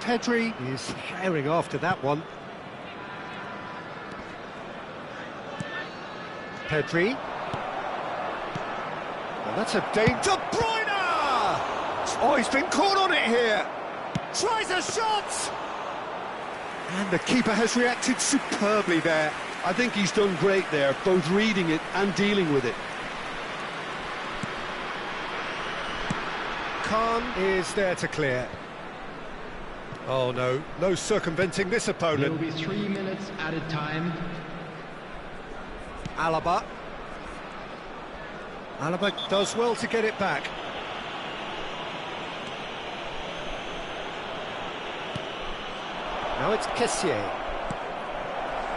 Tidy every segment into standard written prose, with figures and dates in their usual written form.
Pedri is herring after that one. Pedri. Well, that's a danger. De Bruyne! Oh, he's been caught on it here. Tries a shot! And the keeper has reacted superbly there. I think he's done great there, both reading it and dealing with it. Khan is there to clear. Oh no, no circumventing this opponent. It'll be 3 minutes at a time. Alaba. Alaba does well to get it back. Now it's Kessié.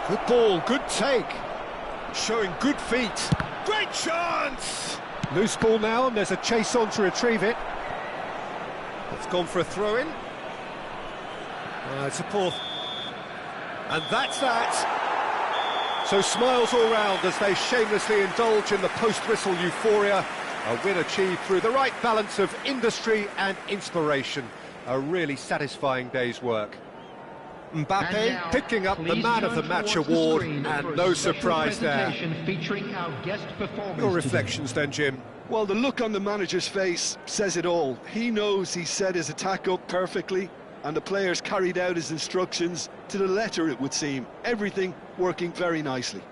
Good ball, good take. Showing good feet. Great chance! Loose ball now, and there's a chase on to retrieve it. It's gone for a throw-in. It's a poor... And that's that! So smiles all round as they shamelessly indulge in the post-whistle euphoria. A win achieved through the right balance of industry and inspiration. A really satisfying day's work. Mbappe picking up the Man of the Match award, and no surprise there. Your reflections then, Jim? Well, the look on the manager's face says it all. He knows he set his attack up perfectly, and the players carried out his instructions to the letter, it would seem. Everything working very nicely.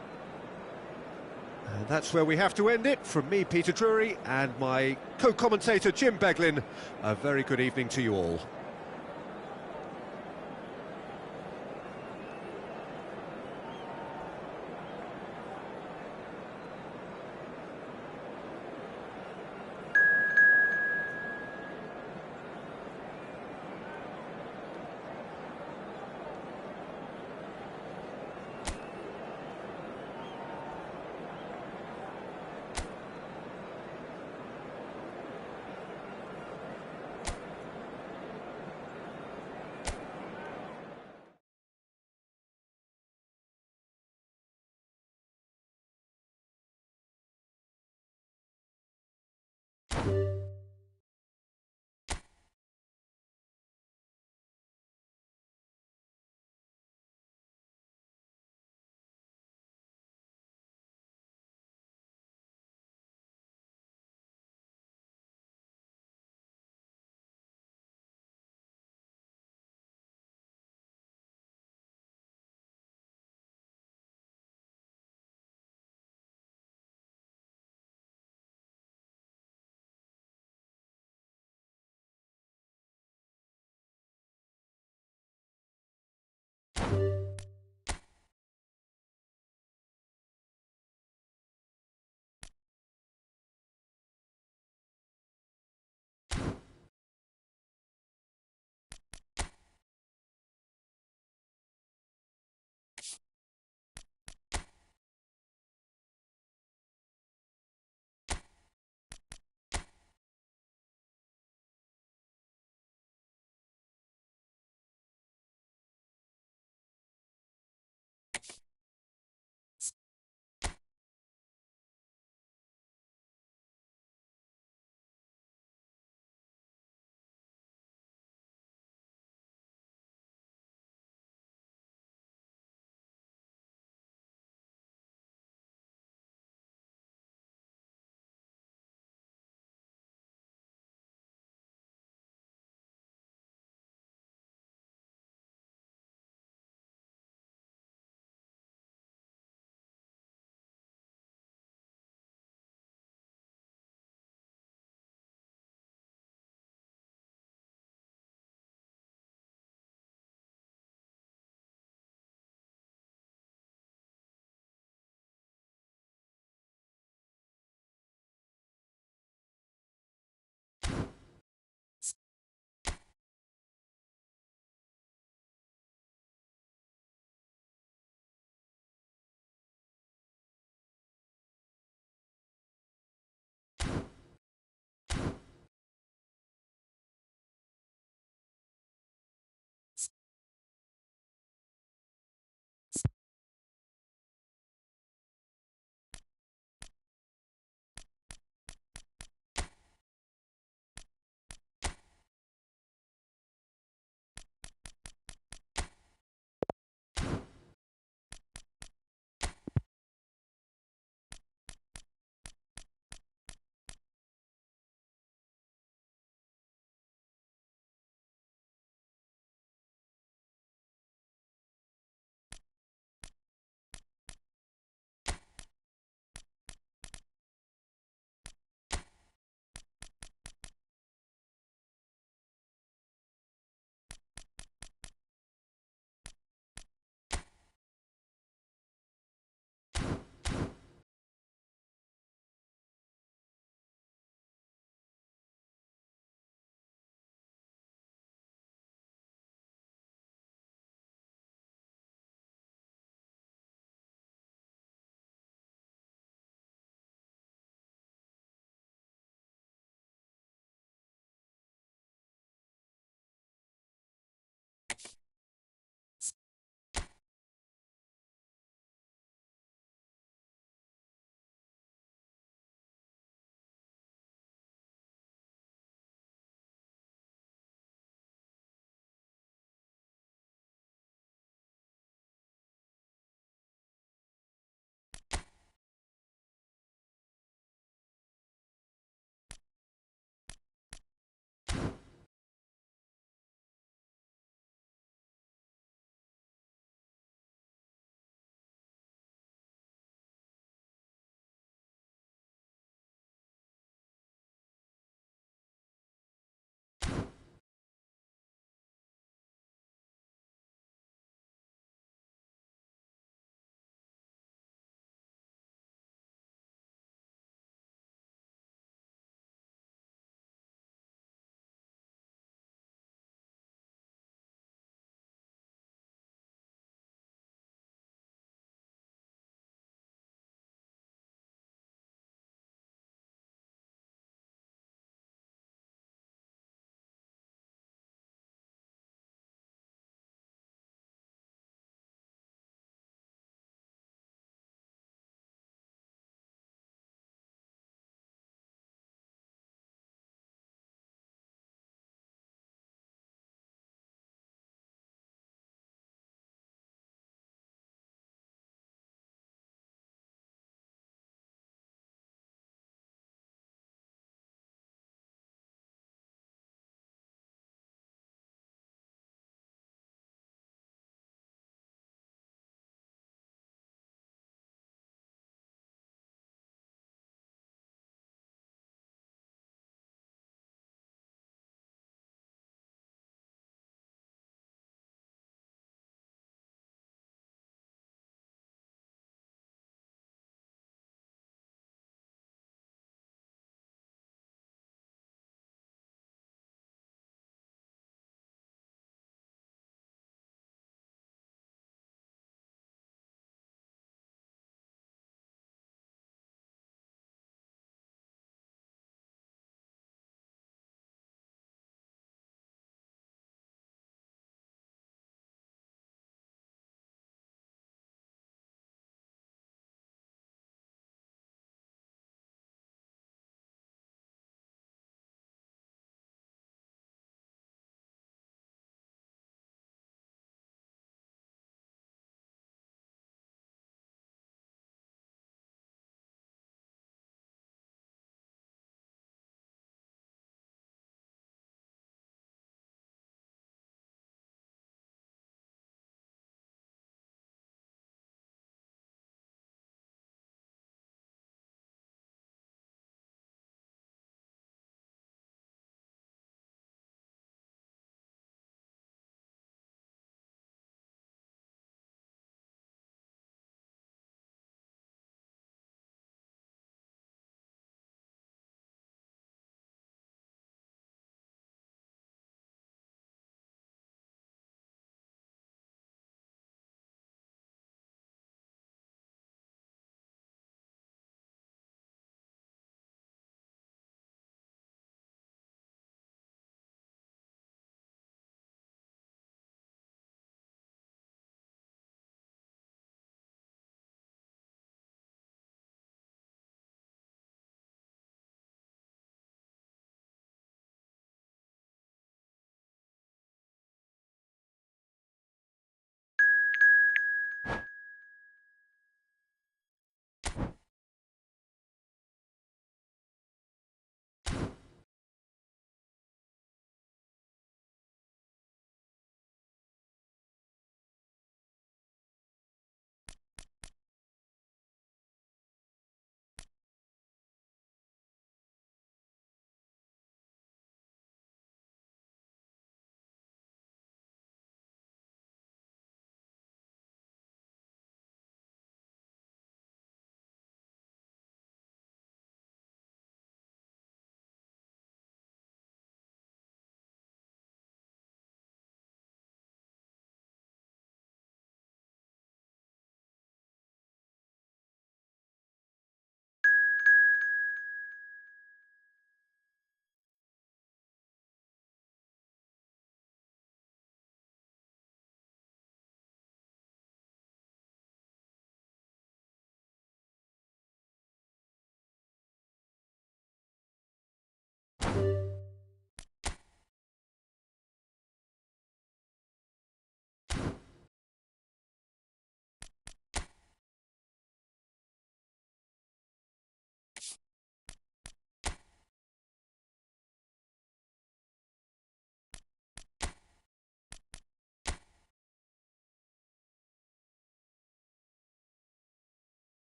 And that's where we have to end it. From me, Peter Drury, and my co-commentator, Jim Beglin. A very good evening to you all.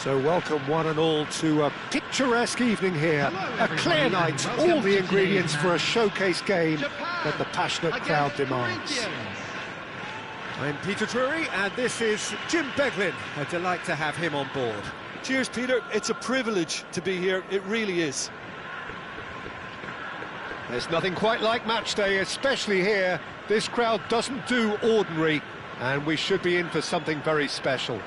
So welcome one and all to a picturesque evening here, a clear night, all the ingredients for a showcase game that the passionate crowd demands. I'm Peter Drury and this is Jim Beglin. A delight to have him on board. Cheers, Peter. It's a privilege to be here. It really is. There's nothing quite like match day, especially here. This crowd doesn't do ordinary, and we should be in for something very special.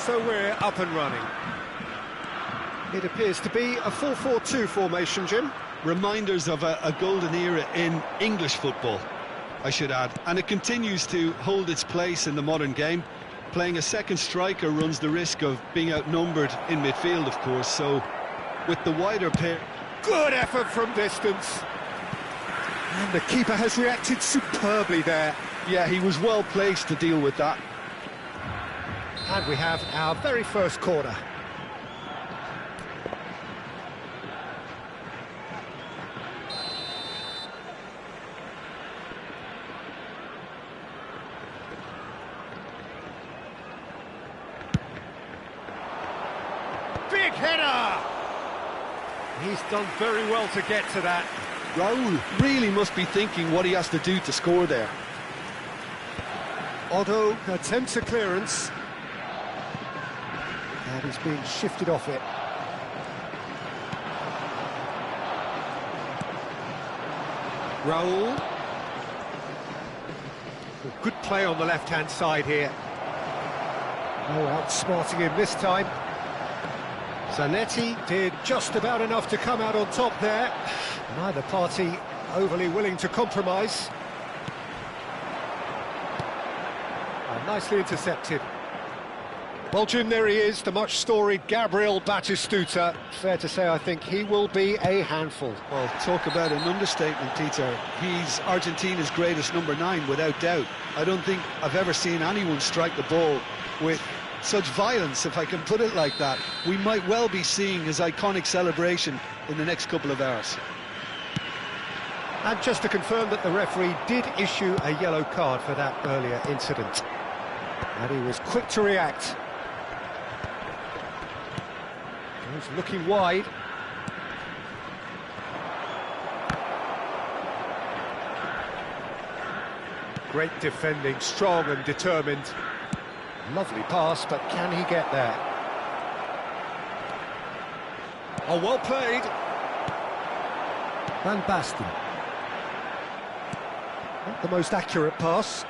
so we're up and running. It appears to be a 4-4-2 formation, Jim. Reminders of a golden era in English football, I should add. And it continues to hold its place in the modern game. Playing a second striker runs the risk of being outnumbered in midfield, of course, so with the wider pair... Good effort from distance. And the keeper has reacted superbly there. Yeah, he was well placed to deal with that. And we have our very first corner. Big header! He's done very well to get to that. Raul really must be thinking what he has to do to score there. Otto attempts a clearance. And he's being shifted off it. Raul. Good play on the left-hand side here. Oh, outsmarting him this time. Zanetti did just about enough to come out on top there. Neither party overly willing to compromise. Nicely intercepted. Well, Jim, there he is, the much-storied Gabriel Batistuta. Fair to say, I think he will be a handful. Well, talk about an understatement, Peter. He's Argentina's greatest number 9, without doubt. I don't think I've ever seen anyone strike the ball with such violence, if I can put it like that. We might well be seeing his iconic celebration in the next couple of hours. And just to confirm that the referee did issue a yellow card for that earlier incident. And he was quick to react. He's looking wide. Great defending, strong and determined. Lovely pass, but can he get there? Oh, well played. Van Basten. Not the most accurate pass.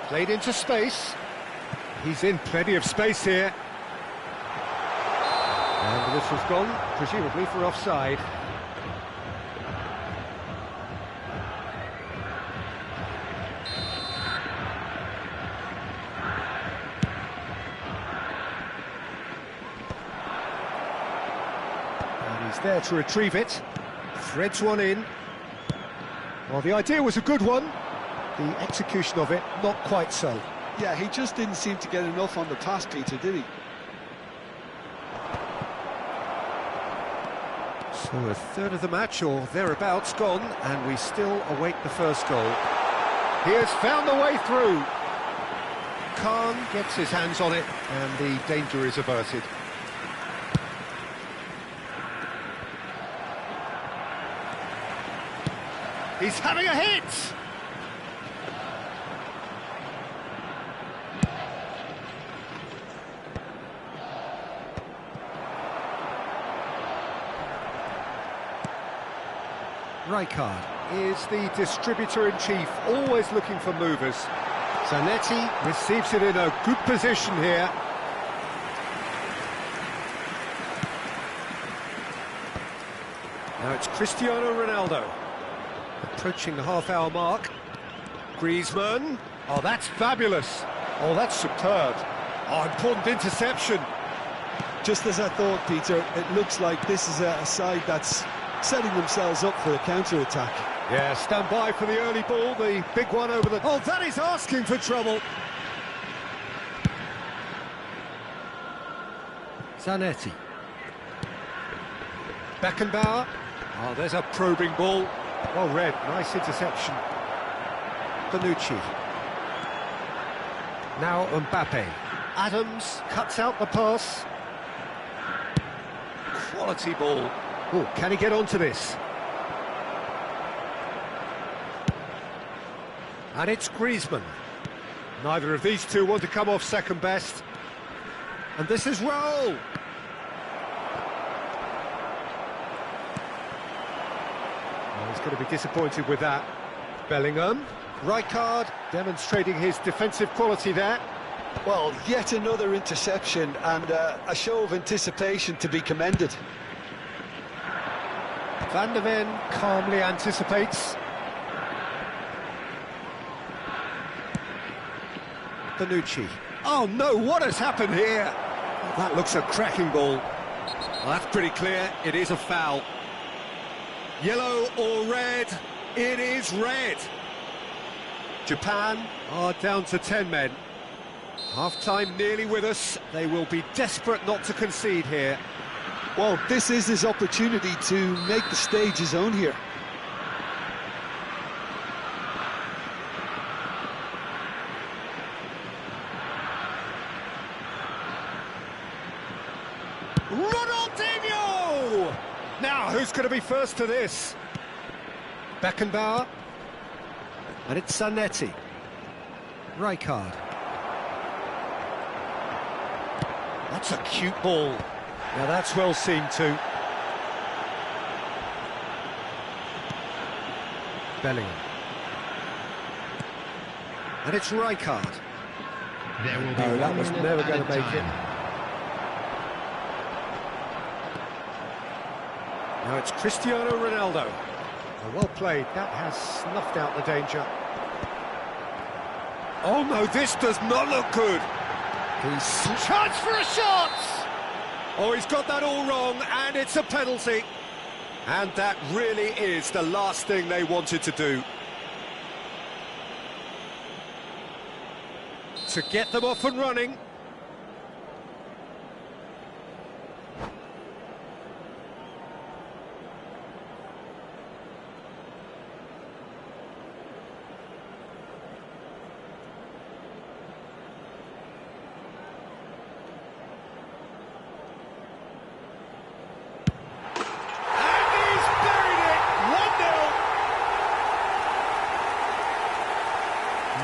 Played into space. He's in plenty of space here. And this has gone, presumably, for offside. And he's there to retrieve it. Threads one in. Well, the idea was a good one. The execution of it, not quite so. Yeah, he just didn't seem to get enough on the pass, Peter, did he? So a third of the match, or thereabouts, gone, and we still await the first goal. He has found the way through. Khan gets his hands on it, and the danger is averted. He's having a hit! Rijkaard is the distributor-in-chief, always looking for movers. Zanetti receives it in a good position here. Now it's Cristiano Ronaldo. Approaching the half-hour mark. Griezmann. Oh, that's fabulous. Oh, that's superb. Oh, important interception. Just as I thought, Peter, it looks like this is a side that's setting themselves up for a counter-attack. Yeah, stand by for the early ball, the big one over the... Oh, that is asking for trouble. Zanetti. Beckenbauer. Oh, there's a probing ball. Well read, nice interception. Bonucci. Now Mbappe. Adams cuts out the pass. Quality ball. Oh, can he get onto this? And it's Griezmann. Neither of these two want to come off second best. And this is Raul. Oh, he's going to be disappointed with that. Bellingham. Rijkaard demonstrating his defensive quality there. Well, yet another interception and a show of anticipation to be commended. Van der Ven calmly anticipates. Bonucci. Oh no, what has happened here? That looks a cracking ball. Well, that's pretty clear, it is a foul. Yellow or red? It is red. Japan are down to 10 men. Half-time nearly with us. They will be desperate not to concede here. Well, this is his opportunity to make the stage his own here. Ronaldinho! Now, who's going to be first to this? Beckenbauer. And it's Zanetti. Rijkaard. That's a cute ball. Now that's well seen too. Bellingham. And it's Rijkaard. There will be No, that 1 was minute never at going a to make it. time. Now it's Cristiano Ronaldo. Oh, well played. That has snuffed out the danger. Oh no, this does not look good. He's chance for a shot! Oh, he's got that all wrong, and it's a penalty. And that really is the last thing they wanted to do. To get them off and running.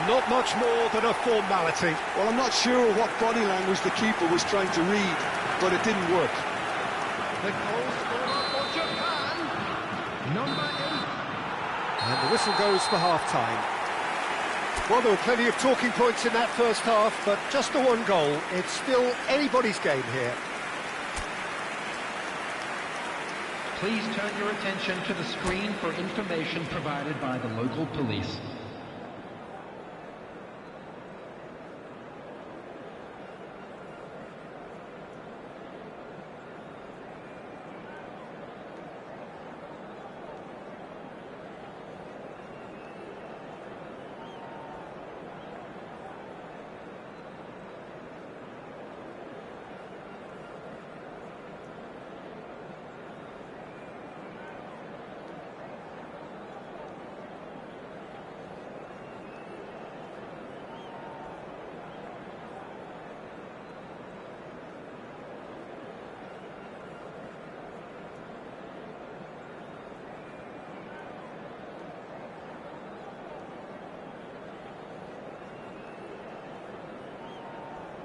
Not much more than a formality. Well, I'm not sure what body language the keeper was trying to read, but it didn't work. The goal scorer for Japan, number 8. And the whistle goes for half-time. Well, there were plenty of talking points in that first half, but just the one goal. It's still anybody's game here. Please turn your attention to the screen for information provided by the local police.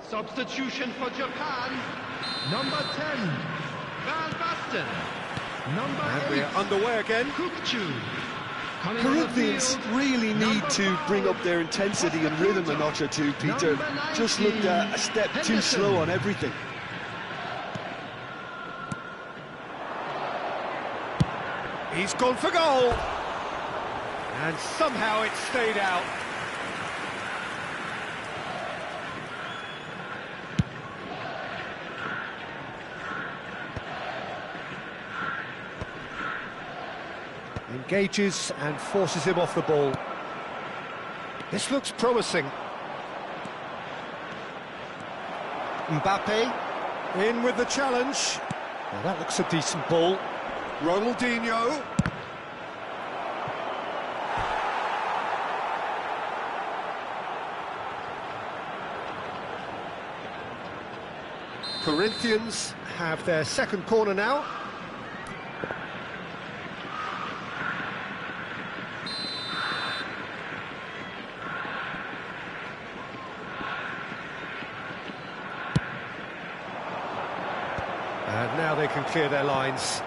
Substitution for Japan, number 10, Van Basten, number And 8, we're underway again. Kukchu. Coming on the Corinthians field, really need number to 5, bring up their intensity and rhythm a notch or two, Peter. Number 19, Just looked a step too Henderson. slow on everything. He's gone for goal. And somehow it stayed out. Engages and forces him off the ball. This looks promising. Mbappe in with the challenge. Well, that looks a decent ball. Ronaldinho. Corinthians have their second corner now. And now they can clear their lines.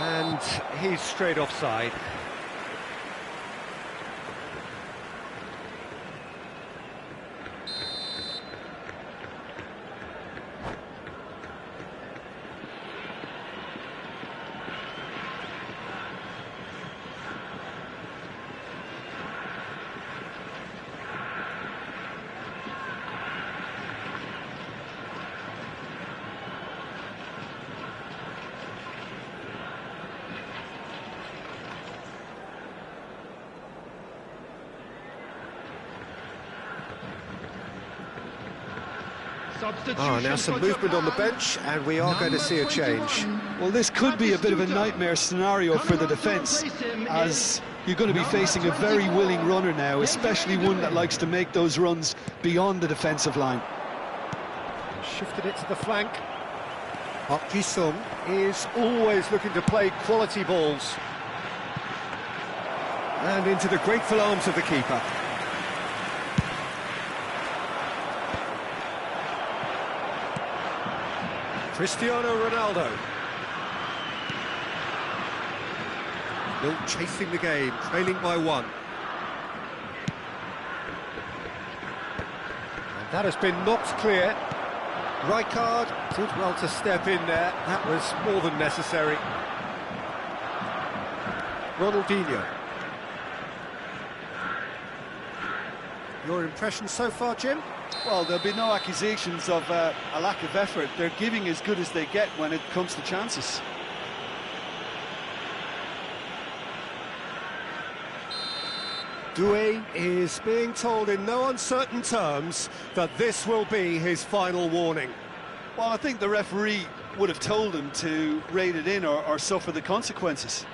And he's straight offside. Now some movement on the bench, and we are going to see a change. Well, this could be a bit of a nightmare scenario for the defence, as you're going to be facing a very willing runner now, especially one that likes to make those runs beyond the defensive line. Shifted it to the flank. Park Ji-sung is always looking to play quality balls. And into the grateful arms of the keeper. Cristiano Ronaldo. Still chasing the game, trailing by 1. And that has been knocked clear. Rijkaard did well to step in there. That was more than necessary. Ronaldinho. Your impression so far, Jim? Well, there'll be no accusations of a lack of effort. They're giving as good as they get when it comes to chances. Doué is being told in no uncertain terms that this will be his final warning. Well, I think the referee would have told him to rate it in or suffer the consequences.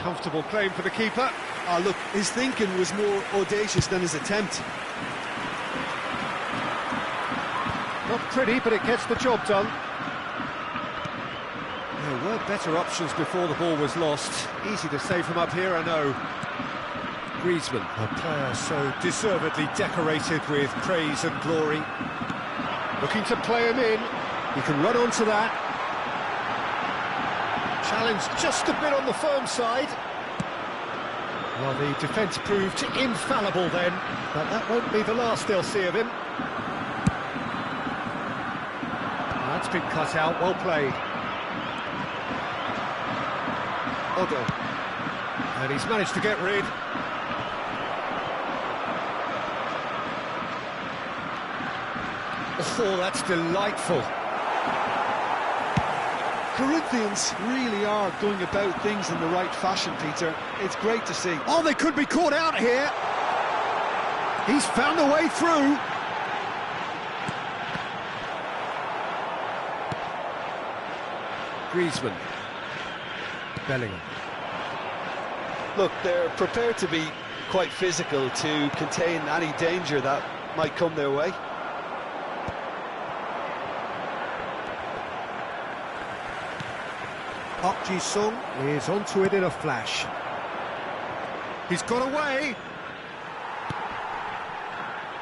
Comfortable claim for the keeper. Oh, look, his thinking was more audacious than his attempt. Not pretty, but it gets the job done. There were better options before the ball was lost. Easy to say from up here, I know. Griezmann, a player so deservedly decorated with praise and glory. Looking to play him in. He can run onto that. Challenge just a bit on the firm side. Well, the defence proved infallible then, but that won't be the last they'll see of him. That's been cut out, well played. Odo. And he's managed to get rid. Oh, that's delightful. Corinthians really are going about things in the right fashion, Peter. It's great to see. Oh, they could be caught out here. He's found a way through. Griezmann. Bellingham. Look, they're prepared to be quite physical to contain any danger that might come their way. Park Ji-sung is onto it in a flash. He's got away.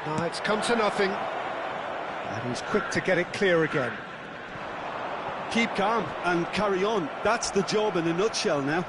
No, it's come to nothing. And he's quick to get it clear again. Keep calm and carry on. That's the job in a nutshell now.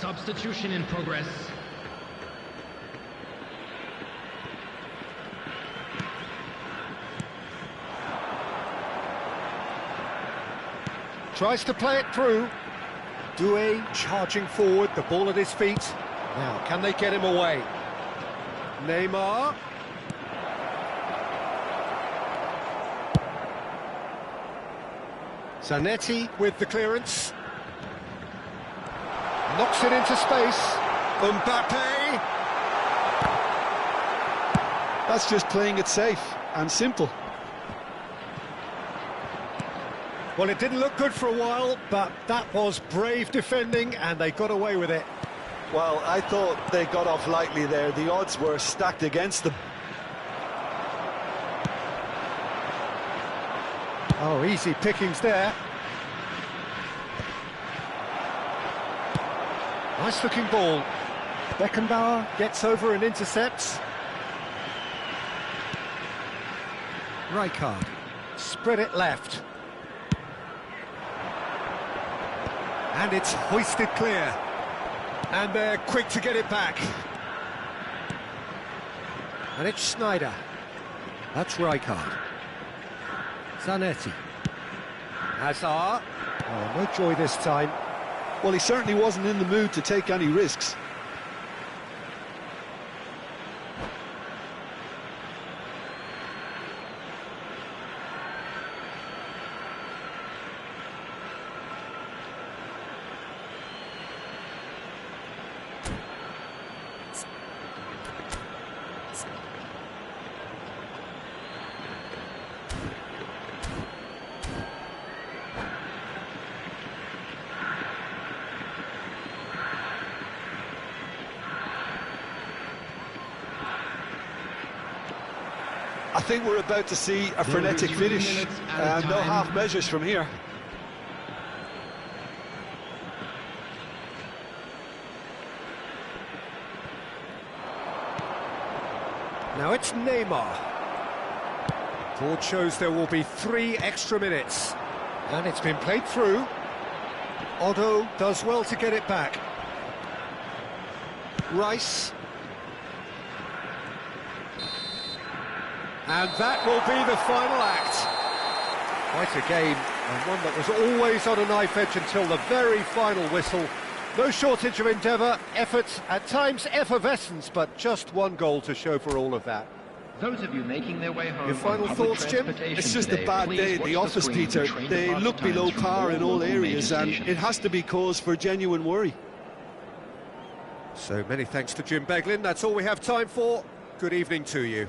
Substitution in progress. Tries to play it through. Doué charging forward, the ball at his feet. Now, can they get him away? Neymar. Zanetti with the clearance. Knocks it into space. Mbappe. That's just playing it safe and simple. Well, it didn't look good for a while, but that was brave defending, and they got away with it. Well, I thought they got off lightly there. The odds were stacked against them. Oh, easy pickings there. Nice-looking ball. Beckenbauer gets over and intercepts. Rijkaard. Spread it left. And it's hoisted clear. And they're quick to get it back. And it's Schneider. That's Rijkaard. Zanetti. Hazard. Oh, no joy this time. Well, he certainly wasn't in the mood to take any risks. I think we're about to see a frenetic finish. No half measures from here. Now it's Neymar. Board shows there will be 3 extra minutes. And it's been played through. Otto does well to get it back. Rice. And that will be the final act. Quite a game, and one that was always on a knife edge until the very final whistle. No shortage of endeavour, effort, at times effervescence, but just one goal to show for all of that. Those of you making their way home. Your final thoughts, Jim? It's just a bad day at the office, Peter. They look below par in all areas, and it has to be cause for genuine worry. So many thanks to Jim Beglin. That's all we have time for. Good evening to you.